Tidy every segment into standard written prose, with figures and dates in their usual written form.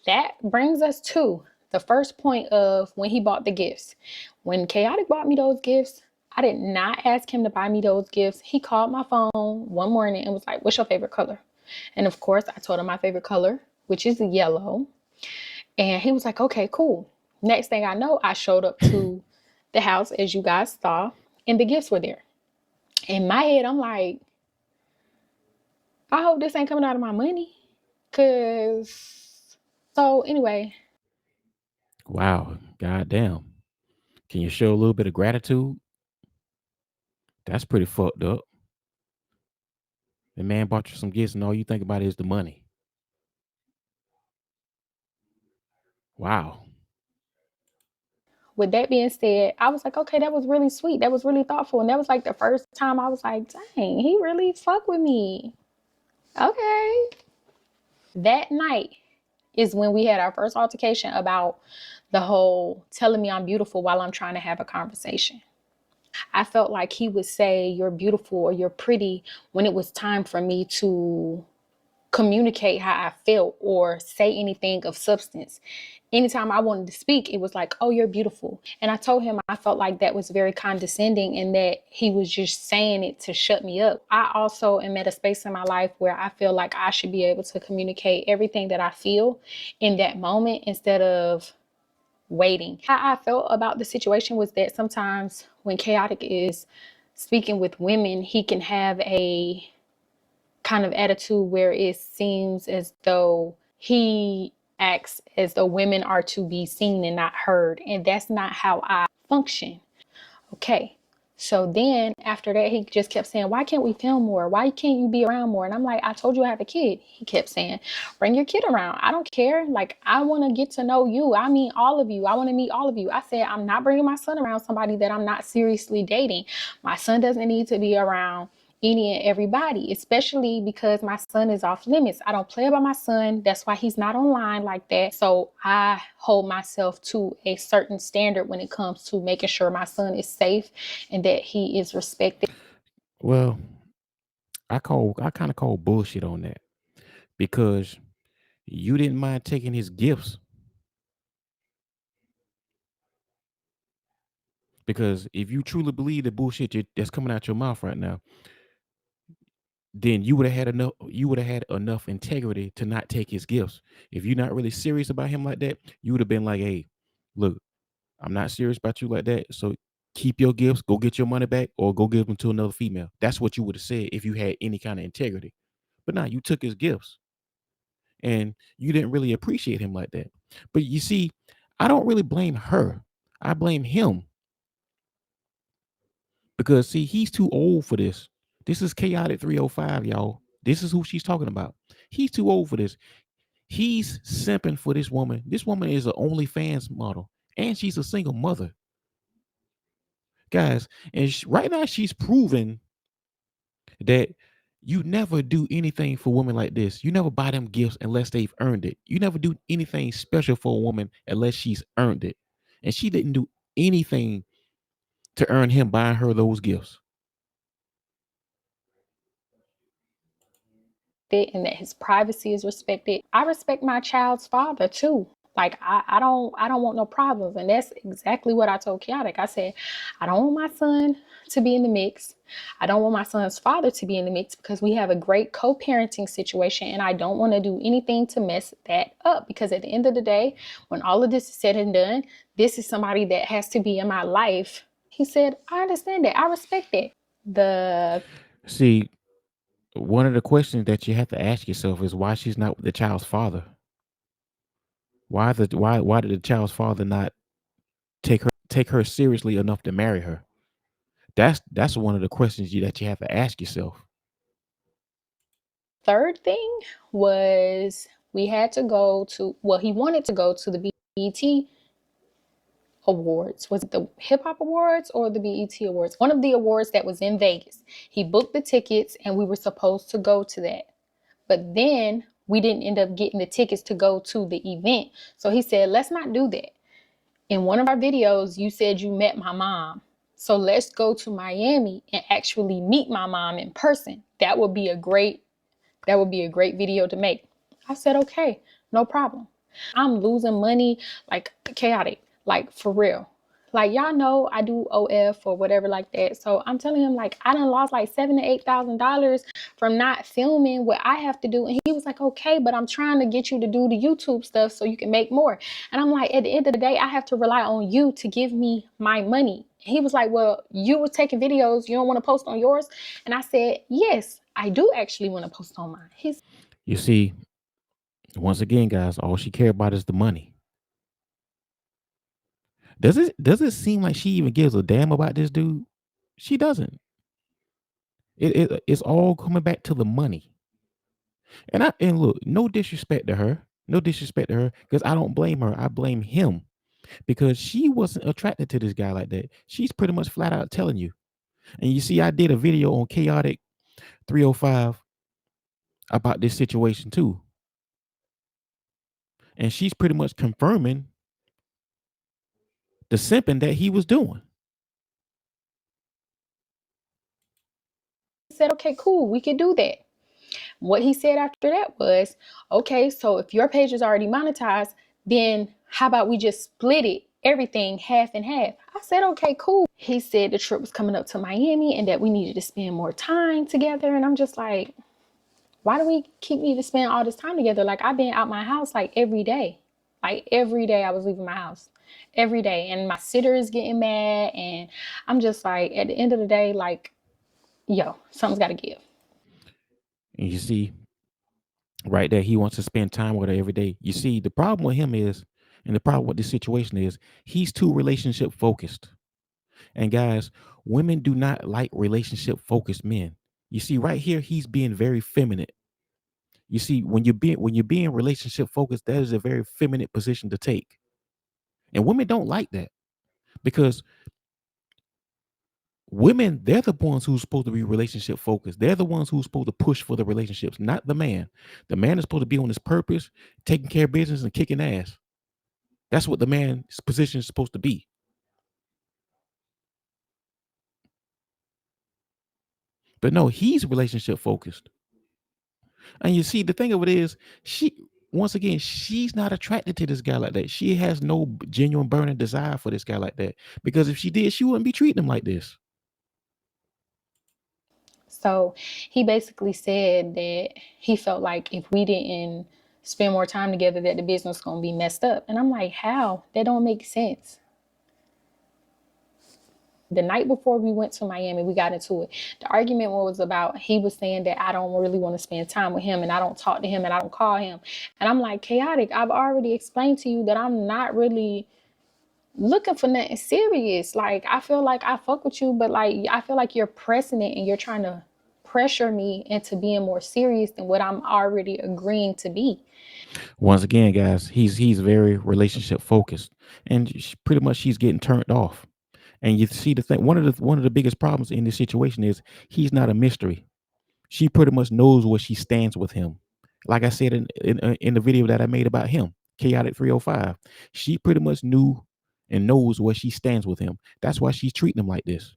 that brings us to the first point of when he bought the gifts. When Chaotic bought me those gifts, I did not ask him to buy me those gifts. He called my phone one morning and was like, what's your favorite color? And of course, I told him my favorite color, which is yellow. And he was like, okay, cool. Next thing I know, I showed up to the house, as you guys saw, and the gifts were there. In my head, I'm like, I hope this ain't coming out of my money. So anyway. Wow, goddamn. Can you show a little bit of gratitude? That's pretty fucked up. The man bought you some gifts, and all you think about is the money. Wow. With that being said, I was like, okay, that was really sweet. That was really thoughtful. And that was like the first time I was like, dang, he really fuck with me. Okay. That night is when we had our first altercation about the whole telling me I'm beautiful while I'm trying to have a conversation. I felt like he would say you're beautiful or you're pretty when it was time for me to communicate how I felt or say anything of substance. Anytime I wanted to speak, it was like, oh, you're beautiful. And I told him I felt like that was very condescending and that he was just saying it to shut me up. I also am at a space in my life where I feel like I should be able to communicate everything that I feel in that moment instead of waiting. How I felt about the situation was that sometimes when Chaotic is speaking with women, he can have a kind of attitude where it seems as though he acts as though women are to be seen and not heard. And that's not how I function. Okay. So then after that, he just kept saying, why can't we film more? Why can't you be around more? And I'm like, I told you I have a kid. He kept saying, bring your kid around. I don't care. Like, I want to get to know you. I mean, all of you. I want to meet all of you. I said, I'm not bringing my son around somebody that I'm not seriously dating. My son doesn't need to be around any and everybody, especially because my son is off limits. I don't play about my son. That's why he's not online like that. So I hold myself to a certain standard when it comes to making sure my son is safe and that he is respected. Well, I kind of call bullshit on that because you didn't mind taking his gifts. Because if you truly believe the bullshit that's coming out your mouth right now, then you would have had enough integrity to not take his gifts. If you're not really serious about him like that, you would have been like, hey, look, I'm not serious about you like that. So keep your gifts, go get your money back, or go give them to another female. That's what you would have said if you had any kind of integrity. But now you took his gifts and you didn't really appreciate him like that. But you see, I don't really blame her. I blame him because see, he's too old for this. This is chaotic 305, y'all. This is who she's talking about. He's too old for this. He's simping for this woman. This woman is an OnlyFans model, and she's a single mother, guys. And right now, she's proven that you never do anything for women like this. You never buy them gifts unless they've earned it. You never do anything special for a woman unless she's earned it. And she didn't do anything to earn him buying her those gifts. And that his privacy is respected. I respect my child's father too. Like I don't want no problems. And that's exactly what I told Chaotic. I said, I don't want my son to be in the mix. I don't want my son's father to be in the mix because we have a great co-parenting situation and I don't want to do anything to mess that up. Because at the end of the day, when all of this is said and done, this is somebody that has to be in my life. He said, I understand that. I respect that. The See, one of the questions that you have to ask yourself is why she's not the child's father. Why did the child's father not take her seriously enough to marry her? That's one of the questions that you have to ask yourself. third thing was we had to go to, well, he wanted to go to the BET Awards. Was it the Hip Hop Awards or the BET Awards? One of the awards that was in Vegas. He booked the tickets and we were supposed to go to that. But then we didn't end up getting the tickets to go to the event. So he said, let's not do that. In one of our videos, you said you met my mom. So let's go to Miami and actually meet my mom in person. That would be a great video to make. I said, okay, no problem. I'm losing money, like chaotic, like for real. Like y'all know I do OF or whatever like that. So I'm telling him like I done lost like $7,000 to $8,000 from not filming what I have to do. And he was like, okay, but I'm trying to get you to do the YouTube stuff so you can make more. And I'm like, at the end of the day, I have to rely on you to give me my money. He was like, well, you were taking videos. You don't want to post on yours? And I said, yes, I do actually want to post on mine. You see, once again, guys, all she care about is the money. Does it seem like she even gives a damn about this dude? She doesn't. It's all coming back to the money. And look, no disrespect to her. No disrespect to her, because I don't blame her. I blame him because she wasn't attracted to this guy like that. She's pretty much flat out telling you. And you see, I did a video on Chaotic 305 about this situation too. And she's pretty much confirming the simping that he was doing. He said, okay, cool, we can do that. What he said after that was, okay, so if your page is already monetized, then how about we just split it, everything half and half? I said, okay, cool. He said the trip was coming up to Miami and that we needed to spend more time together. And I'm just like, why do we keep needing to spend all this time together? Like I've been out my house like every day. Like every day I was leaving my house. Every day. And my sitter is getting mad. And I'm just like, at the end of the day, like, yo, something's gotta give. And you see, right there, he wants to spend time with her every day. You see, the problem with him is, and the problem with this situation is, he's too relationship focused. And guys, women do not like relationship focused men. You see, right here, he's being very feminine. You see, when you're being relationship focused, that is a very feminine position to take. And women don't like that because women, they're the ones who's supposed to be relationship focused. They're the ones who's supposed to push for the relationships, not the man. The man is supposed to be on his purpose, taking care of business and kicking ass. That's what the man's position is supposed to be. But no, he's relationship focused. And you see, the thing of it is, she once again, she's not attracted to this guy like that. She has no genuine burning desire for this guy like that. Because if she did, she wouldn't be treating him like this. So he basically said that he felt like if we didn't spend more time together, that the business was gonna be messed up. And I'm like, how? That don't make sense. The night before we went to Miami, we got into it. The argument was about he was saying that I don't really want to spend time with him and I don't talk to him and I don't call him. And I'm like, chaotic, I've already explained to you that I'm not really looking for nothing serious. Like I feel like I fuck with you, but like I feel like you're pressing it and you're trying to pressure me into being more serious than what I'm already agreeing to be. Once again, guys, he's very relationship focused, and pretty much she's getting turned off. And you see the thing, one of the biggest problems in this situation is he's not a mystery. She pretty much knows where she stands with him. Like I said in the video that I made about him, Chaotic 305, she pretty much knew and knows where she stands with him. That's why she's treating him like this.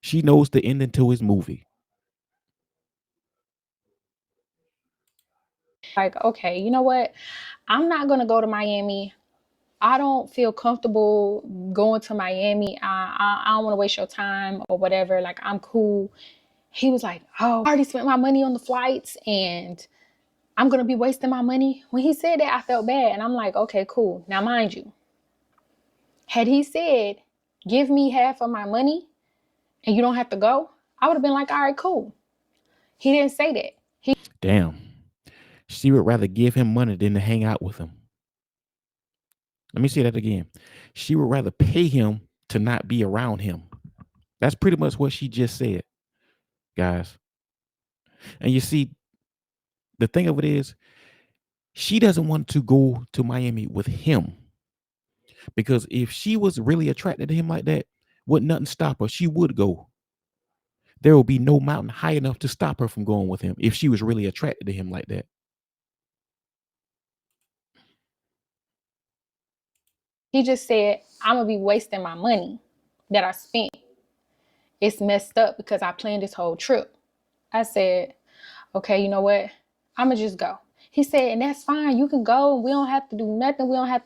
She knows the ending to his movie. Like, okay, you know what? I'm not gonna go to Miami. I don't feel comfortable going to Miami. I don't want to waste your time or whatever. Like, I'm cool. He was like, oh, I already spent my money on the flights and I'm going to be wasting my money. When he said that, I felt bad. And I'm like, okay, cool. Now, mind you, had he said, give me half of my money and you don't have to go, I would have been like, all right, cool. He didn't say that. Damn. She would rather give him money than to hang out with him. Let me say that again. She would rather pay him to not be around him. That's pretty much what she just said, guys. And you see, the thing of it is, she doesn't want to go to Miami with him because if she was really attracted to him like that, would nothing stop her? She would go. There will be no mountain high enough to stop her from going with him if she was really attracted to him like that. He just said, I'm going to be wasting my money that I spent. It's messed up because I planned this whole trip. I said, okay, you know what? I'm going to just go. He said, and that's fine. You can go. We don't have to do nothing. We don't have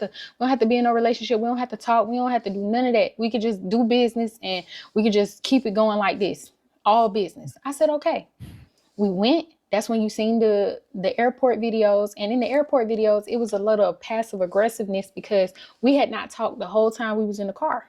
to be in a relationship. We don't have to talk. We don't have to do none of that. We could just do business and we could just keep it going like this. All business. I said, okay. We went. That's when you seen the airport videos. And in the airport videos, it was a little passive aggressiveness because we had not talked the whole time we was in the car.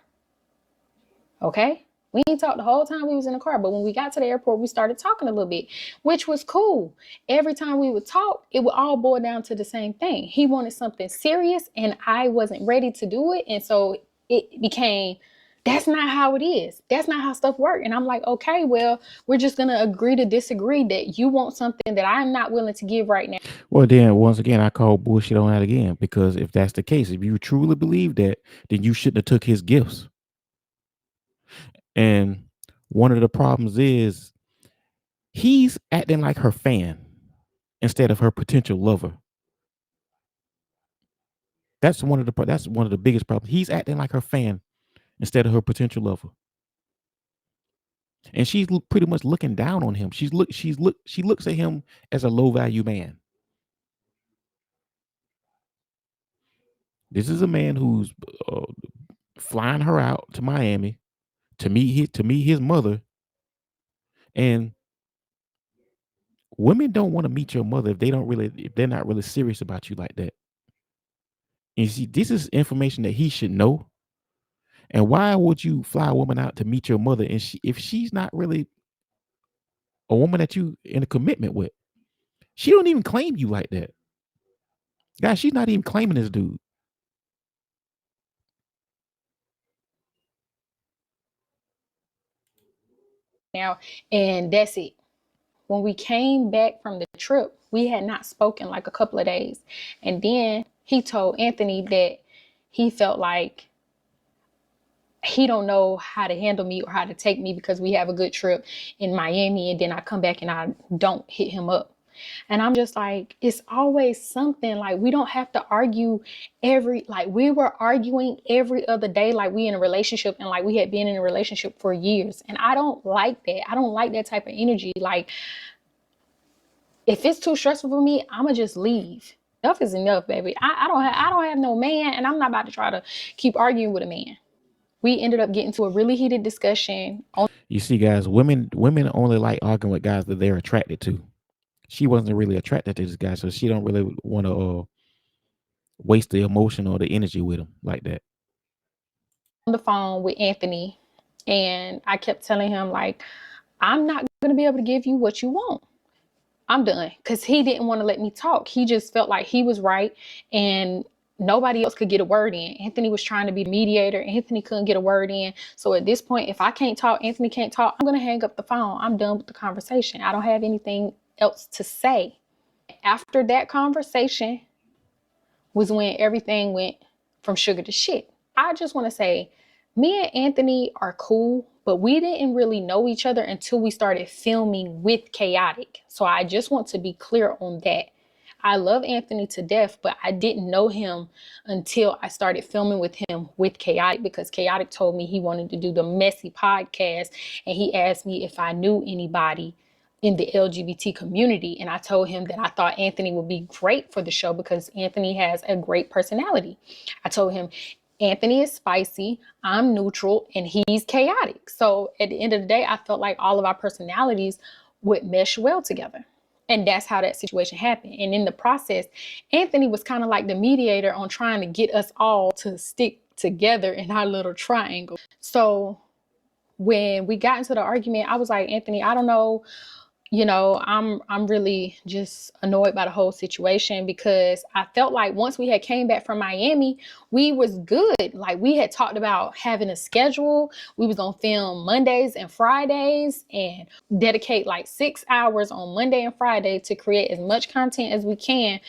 Okay? We didn't talk the whole time we was in the car, but when we got to the airport, we started talking a little bit, which was cool. Every time we would talk, it would all boil down to the same thing. He wanted something serious and I wasn't ready to do it. And so it became, that's not how it is. That's not how stuff works. And I'm like, okay, well, we're just going to agree to disagree that you want something that I'm not willing to give right now. Well, then once again, I call bullshit on that again, because if that's the case, if you truly believe that, then you shouldn't have took his gifts. And one of the problems is he's acting like her fan instead of her potential lover. That's one of the biggest problems. He's acting like her fan instead of her potential lover. And she's pretty much looking down on him. She looks at him as a low value man. This is a man who's flying her out to Miami to meet his mother. And women don't want to meet your mother if they're not really serious about you like that. And see, this is information that he should know. And why would you fly a woman out to meet your mother and if she's not really a woman that you in a commitment with? She don't even claim you like that. Guys, she's not even claiming this dude. Now, and that's it. When we came back from the trip, we had not spoken like a couple of days. And then he told Anthony that he felt like he don't know how to handle me or how to take me because we have a good trip in Miami and then I come back and I don't hit him up. And I'm just like, it's always something. Like, we don't have to argue we were arguing every other day, like we in a relationship and like we had been in a relationship for years. And I don't like that. I don't like that type of energy. Like, if it's too stressful for me, I'ma just leave. Enough is enough, baby. I don't have no man, and I'm not about to try to keep arguing with a man. We ended up getting to a really heated discussion. You see, guys, women only like arguing with guys that they're attracted to. She wasn't really attracted to this guy, so she don't really want to waste the emotion or the energy with him like that. On the phone with Anthony, and I kept telling him, like, I'm not gonna be able to give you what you want. I'm done. Because he didn't want to let me talk. He just felt like he was right and nobody else could get a word in. Anthony was trying to be the mediator. Anthony couldn't get a word in. So at this point, if I can't talk, Anthony can't talk, I'm going to hang up the phone. I'm done with the conversation. I don't have anything else to say. After that conversation was when everything went from sugar to shit. I just want to say, me and Anthony are cool, but we didn't really know each other until we started filming with Chaotic. So I just want to be clear on that. I love Anthony to death, but I didn't know him until I started filming with him with Chaotic, because Chaotic told me he wanted to do the Messy podcast. And he asked me if I knew anybody in the LGBT community. And I told him that I thought Anthony would be great for the show because Anthony has a great personality. I told him, Anthony is spicy, I'm neutral, and he's chaotic. So at the end of the day, I felt like all of our personalities would mesh well together. And that's how that situation happened. And in the process, Anthony was kind of like the mediator on trying to get us all to stick together in our little triangle. So when we got into the argument, I was like, Anthony, I don't know. I'm really just annoyed by the whole situation because I felt like once we had came back from Miami, we was good. Like, we had talked about having a schedule. We was gonna film Mondays and Fridays and dedicate like 6 hours on Monday and Friday to create as much content as we can.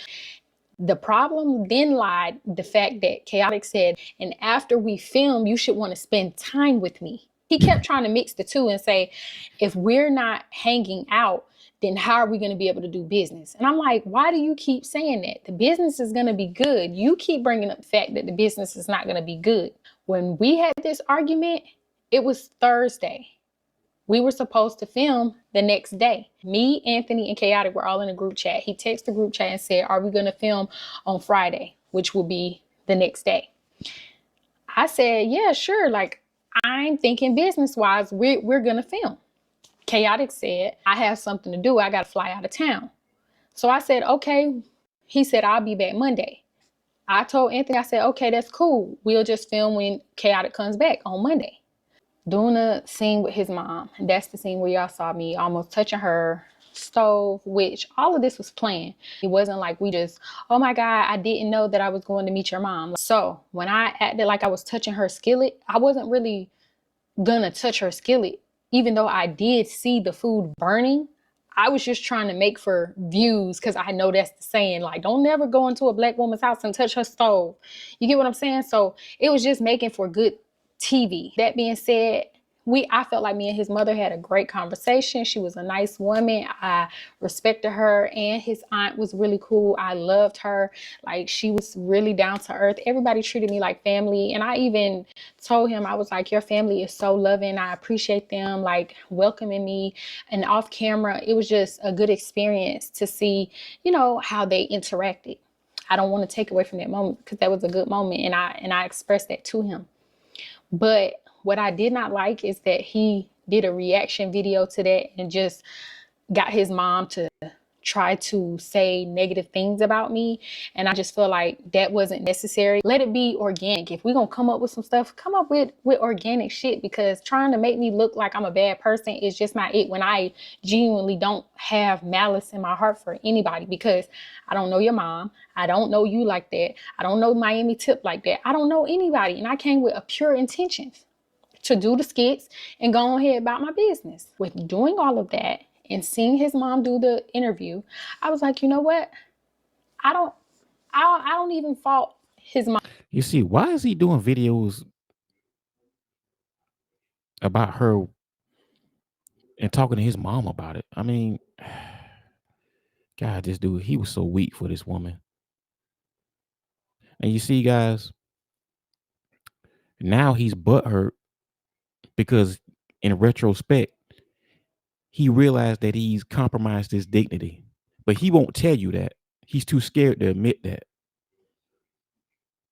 The problem then lied the fact that Chaotic said, and after we film, you should want to spend time with me. He kept trying to mix the two and say, if we're not hanging out, then how are we going to be able to do business? And I'm like, why do you keep saying that? The business is going to be good. You keep bringing up the fact that the business is not going to be good. When we had this argument, it was Thursday. We were supposed to film the next day. Me, Anthony, and Chaotic were all in a group chat. He texted the group chat and said, "Are we going to film on Friday?" Which will be the next day. I said, "Yeah, sure. Like, I'm thinking business wise, we're going to film." Chaotic said, "I have something to do. I got to fly out of town." So I said, "Okay." He said, "I'll be back Monday." I told Anthony, I said, "Okay, that's cool. We'll just film when Chaotic comes back on Monday." Doing a scene with his mom. That's the scene where y'all saw me almost touching her stove, which all of this was planned. It wasn't like we just, "Oh my God, I didn't know that I was going to meet your mom." So when I acted like I was touching her skillet, I wasn't really gonna touch her skillet. Even though I did see the food burning, I was just trying to make for views because I know that's the saying, like, don't never go into a black woman's house and touch her stove. You get what I'm saying? So it was just making for good TV. That being said, I felt like me and his mother had a great conversation. She was a nice woman. I respected her, and his aunt was really cool. I loved her. Like, she was really down to earth. Everybody treated me like family. And I even told him, I was like, "Your family is so loving. I appreciate them like welcoming me." And off camera, it was just a good experience to see, how they interacted. I don't want to take away from that moment because that was a good moment, and I expressed that to him. But what I did not like is that he did a reaction video to that and just got his mom to try to say negative things about me. And I just feel like that wasn't necessary. Let it be organic. If we're going to come up with some stuff, come up with organic shit, because trying to make me look like I'm a bad person is just not it when I genuinely don't have malice in my heart for anybody, because I don't know your mom. I don't know you like that. I don't know Miami Tip like that. I don't know anybody. And I came with a pure intentions to do the skits and go ahead about my business. With doing all of that and seeing his mom do the interview, I was like, you know what? I don't even fault his mom. You see, why is he doing videos about her and talking to his mom about it? I mean, God, this dude, he was so weak for this woman. And you see, guys, now he's butthurt because in retrospect, he realized that he's compromised his dignity. But he won't tell you that. He's too scared to admit that.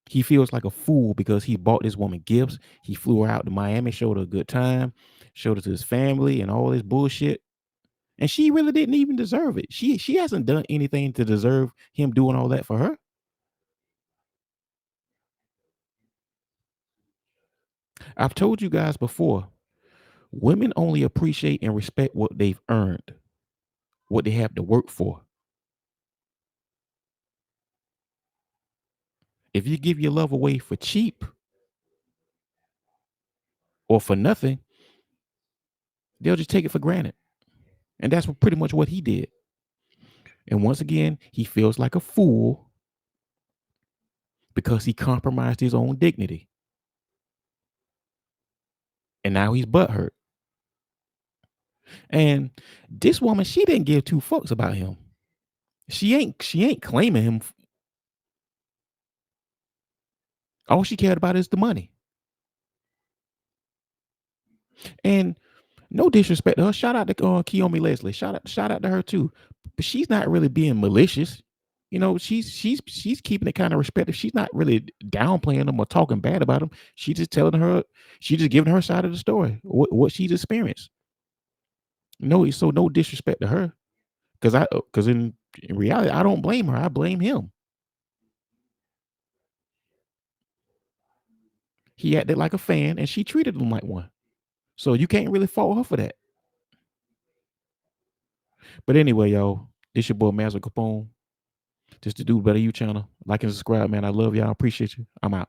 He feels like a fool because he bought this woman gifts. He flew her out to Miami, showed her a good time, showed it to his family and all this bullshit. And she really didn't even deserve it. She hasn't done anything to deserve him doing all that for her. I've told you guys before, women only appreciate and respect what they've earned, what they have to work for. If you give your love away for cheap or for nothing, they'll just take it for granted. And that's pretty much what he did. And once again, he feels like a fool because he compromised his own dignity. And now he's butthurt. And this woman, she didn't give two fucks about him. She ain't claiming him. All she cared about is the money. And no disrespect to her. Shout out to Kiyomi Leslie. Shout out to her too. But she's not really being malicious. She's keeping it kind of respectful. She's not really downplaying them or talking bad about them. She's just telling her, she's just giving her side of the story, what she's experienced. No disrespect to her, because in reality, I don't blame her. I blame him. He acted like a fan, and she treated him like one. So you can't really fault her for that. But anyway, y'all, this your boy Master Capone. This the Do Better You channel. Like and subscribe, man. I love y'all. Appreciate you. I'm out.